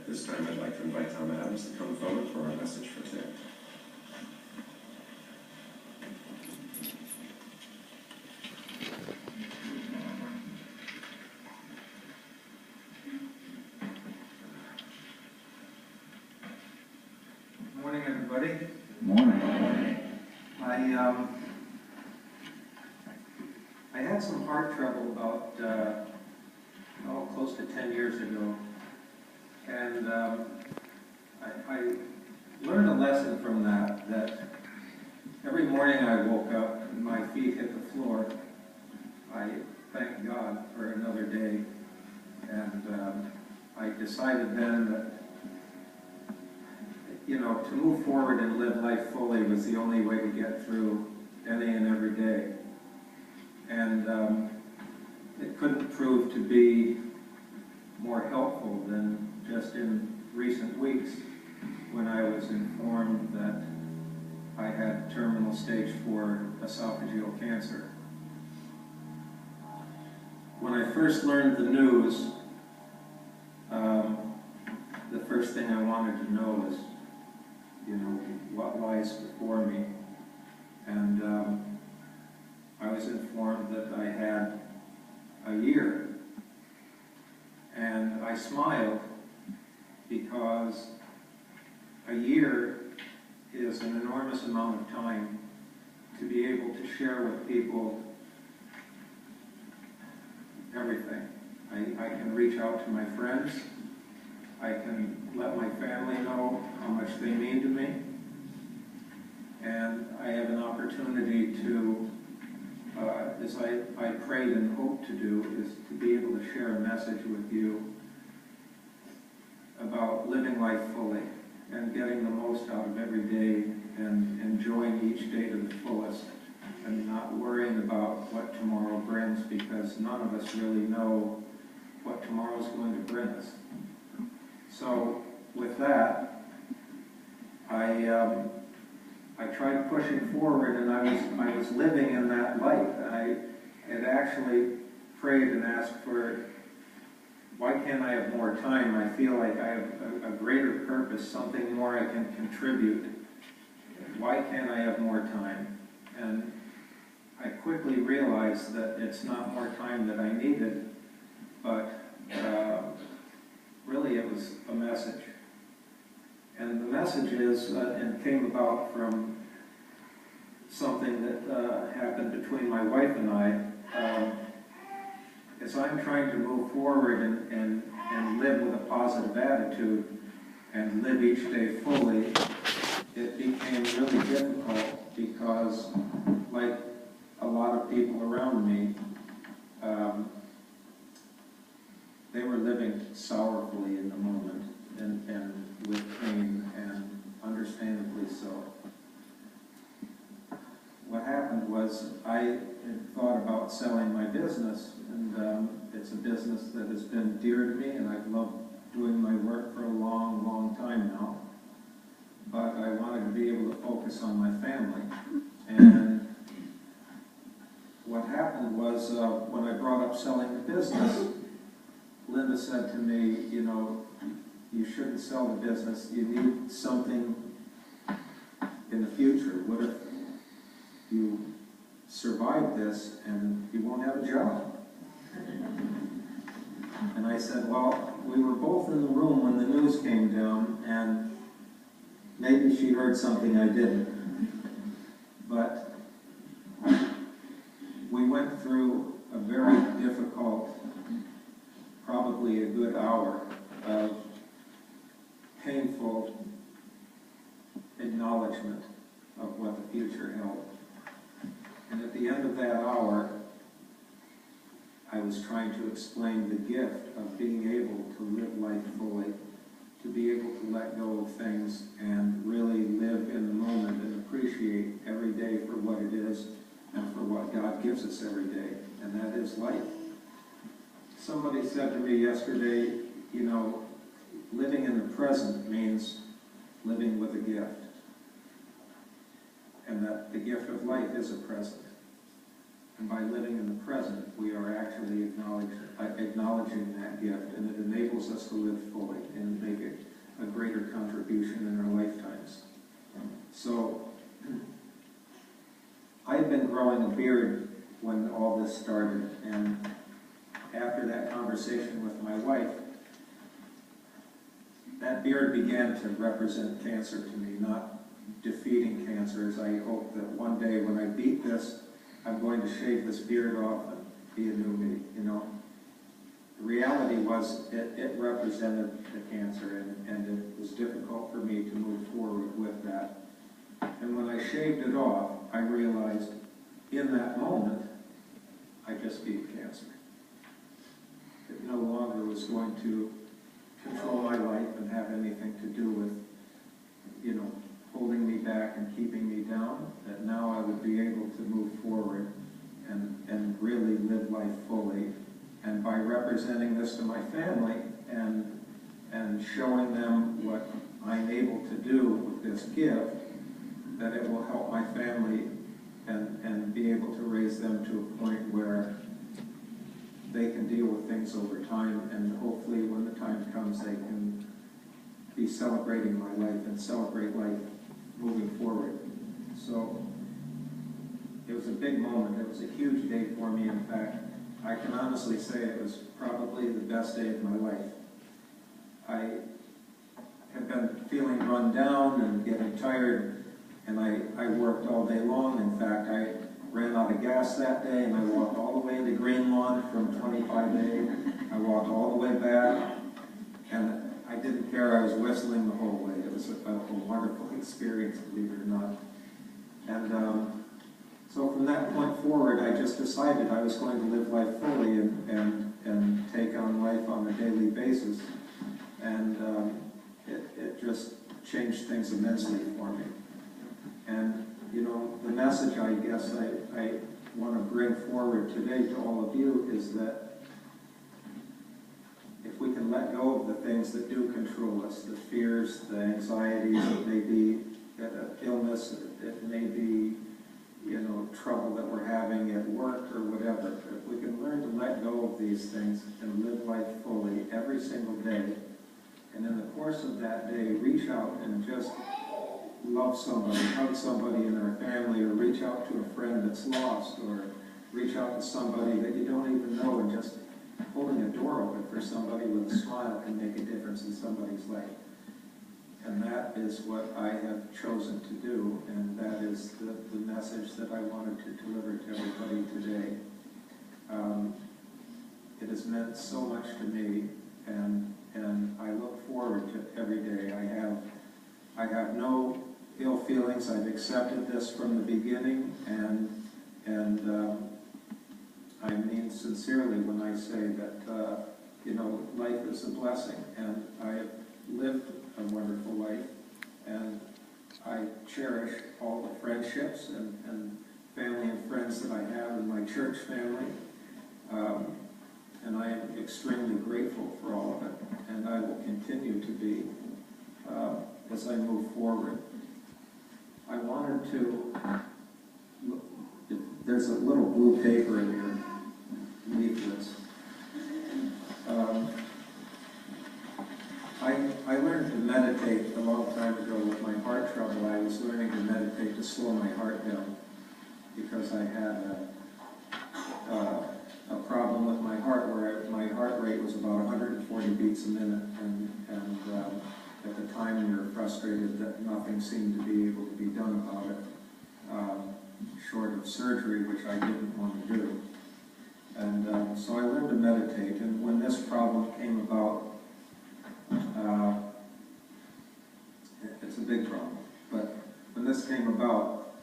this time I'd like to invite Tom Adams to come forward for our message for today. Good morning, everybody. Good morning. I had some heart trouble about close to 10 years ago, and I learned a lesson from that every morning I woke up and my feet hit the floor, I thanked God for another day, and I decided then that, to move forward and live life fully was the only way to get through any and every day. And it couldn't prove to be more helpful than just in recent weeks when I was informed that I had terminal stage 4 esophageal cancer. When I first learned the news, the first thing I wanted to know was, what lies before me. And I was informed that I had a year. And I smiled because a year is an enormous amount of time to be able to share with people everything. I can reach out to my friends. I can let my family know how much they mean to me. And I have an opportunity to, as I prayed and hoped to do, is to be able to share a message with you about living life fully and getting the most out of every day and enjoying each day to the fullest and not worrying about what tomorrow brings, because none of us really know what tomorrow is going to bring us. So with that, I tried pushing forward, and I was living in that light. I had actually prayed and asked for, why can't I have more time? I feel like I have a greater purpose, something more I can contribute. Why can't I have more time? And I quickly realized that it's not more time that I needed, but really it was a message. And the message is, and came about from something that happened between my wife and I, as I'm trying to move forward and live with a positive attitude and live each day fully, it became really difficult because, like a lot of people around me, they were living sorrowfully in the moment and with pain, and understandably so. What happened was I had thought about selling my business, and it's a business that has been dear to me, and I've loved doing my work for a long, long time now. But I wanted to be able to focus on my family. And what happened was, when I brought up selling the business, Linda said to me, you shouldn't sell the business. You need something in the future. What if you survive this and you won't have a job? And I said, well, we were both in the room when the news came down, and maybe she heard something I didn't. But we went through a very difficult, probably a good hour of painful acknowledgement of what the future held. And at the end of that hour, I was trying to explain the gift of being able to live life fully, to be able to let go of things and really live in the moment and appreciate every day for what it is and for what God gives us every day, and that is life. Somebody said to me yesterday, living in the present means living with a gift, and that the gift of life is a present. And by living in the present, we are actually acknowledging that gift, and it enables us to live fully and make it a greater contribution in our lifetimes. So, I had been growing a beard when all this started, and after that conversation with my wife, that beard began to represent cancer to me, not defeating cancer, as I hope that one day when I beat this, I'm going to shave this beard off and be a new me, you know. The reality was it represented the cancer, and it was difficult for me to move forward with that. And when I shaved it off, I realized in that moment, I just beat cancer. It no longer was going to control my life and have anything to do with, you know, holding me back and keeping me down, that now I would be able to move forward and really live life fully. And by representing this to my family and showing them what I'm able to do with this gift, that it will help my family and be able to raise them to a point where they can deal with things over time, and hopefully when the time comes they can be celebrating my life and celebrate life moving forward. So it was a big moment. It was a huge day for me. In fact, I can honestly say it was probably the best day of my life. I had been feeling run down and getting tired, and I worked all day long. In fact, I ran out of gas that day, and I walked all the way to Green Lawn from 25A. I walked all the way back, and I didn't care. I was whistling the whole way. It was a wonderful experience, believe it or not. And so from that point forward, I just decided I was going to live life fully and take on life on a daily basis. And it just changed things immensely for me. And, you know, the message I guess I want to bring forward today to all of you is that if we can let go of the things that do control us, the fears, the anxieties, it may be illness, it may be, you know, trouble that we're having at work or whatever. If we can learn to let go of these things and live life fully every single day, and in the course of that day, reach out and just love somebody, hug somebody in our family, or reach out to a friend that's lost, or reach out to somebody that you don't even know, and just holding a door open for somebody with a smile can make a difference in somebody's life. And that is what I have chosen to do, and that is the message that I wanted to deliver to everybody today. It has meant so much to me, and I look forward to every day. I have no ill feelings. I've accepted this from the beginning, and I mean sincerely when I say that you know, life is a blessing, and I have lived a wonderful life, and I cherish all the friendships and family and friends that I have in my church family, and I am extremely grateful for all of it, and I will continue to be as I move forward. I wanted to, there's a little blue paper in your leaflets. I learned to meditate a long time ago with my heart trouble. I was learning to meditate to slow my heart down because I had a problem with my heart where my heart rate was about 140 beats a minute, and at the time we were frustrated that nothing seemed to be able to be done about it, short of surgery, which I didn't want to do. And so I learned to meditate, and when this problem came about, it's a big problem, but when this came about,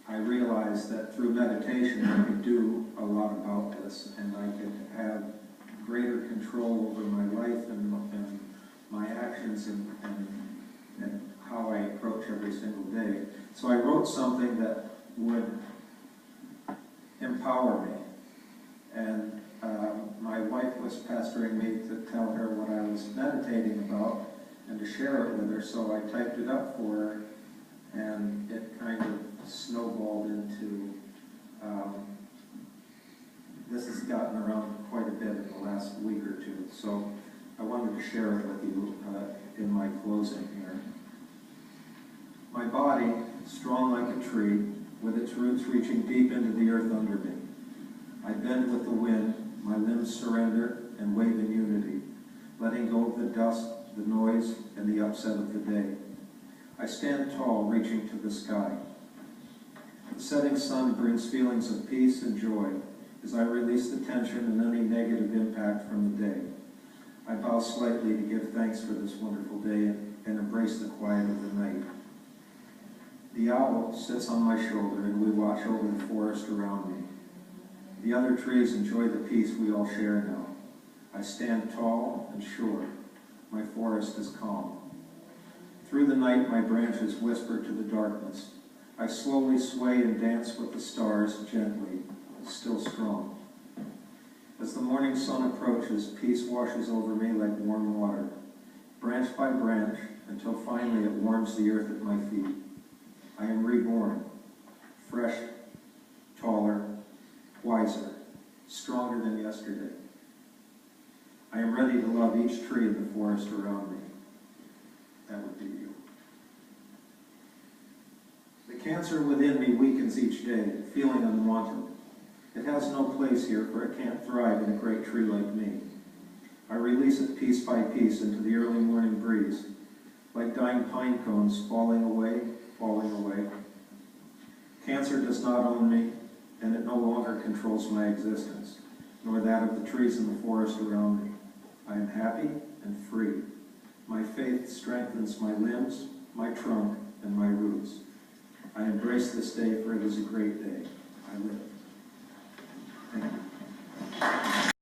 I realized that through meditation I could do a lot about this, and I could have greater control over my life and my actions and how I approach every single day. So I wrote something that would empower me, and my wife was pestering me to tell her what I was meditating about and to share it with her, so I typed it up for her, and it kind of snowballed into This has gotten around quite a bit in the last week or two, so I wanted to share it with you in my closing here. My body, strong like a tree, with its roots reaching deep into the earth under me. I bend with the wind, my limbs surrender and wave in unity, letting go of the dust, the noise, and the upset of the day. I stand tall, reaching to the sky. The setting sun brings feelings of peace and joy as I release the tension and any negative impact from the day. I bow slightly to give thanks for this wonderful day and embrace the quiet of the night. The owl sits on my shoulder and we watch over the forest around me. The other trees enjoy the peace we all share now. I stand tall and sure. My forest is calm. Through the night, my branches whisper to the darkness. I slowly sway and dance with the stars gently, still strong. As the morning sun approaches, peace washes over me like warm water, branch by branch, until finally it warms the earth at my feet. I am reborn, fresh, taller, wiser, stronger than yesterday. I am ready to love each tree in the forest around me. That would be you. The cancer within me weakens each day, feeling unwanted. It has no place here, for it can't thrive in a great tree like me. I release it piece by piece into the early morning breeze, like dying pine cones falling away, falling away. Cancer does not own me, and it no longer controls my existence, nor that of the trees in the forest around me. I am happy and free. My faith strengthens my limbs, my trunk, and my roots. I embrace this day, for it is a great day. I live.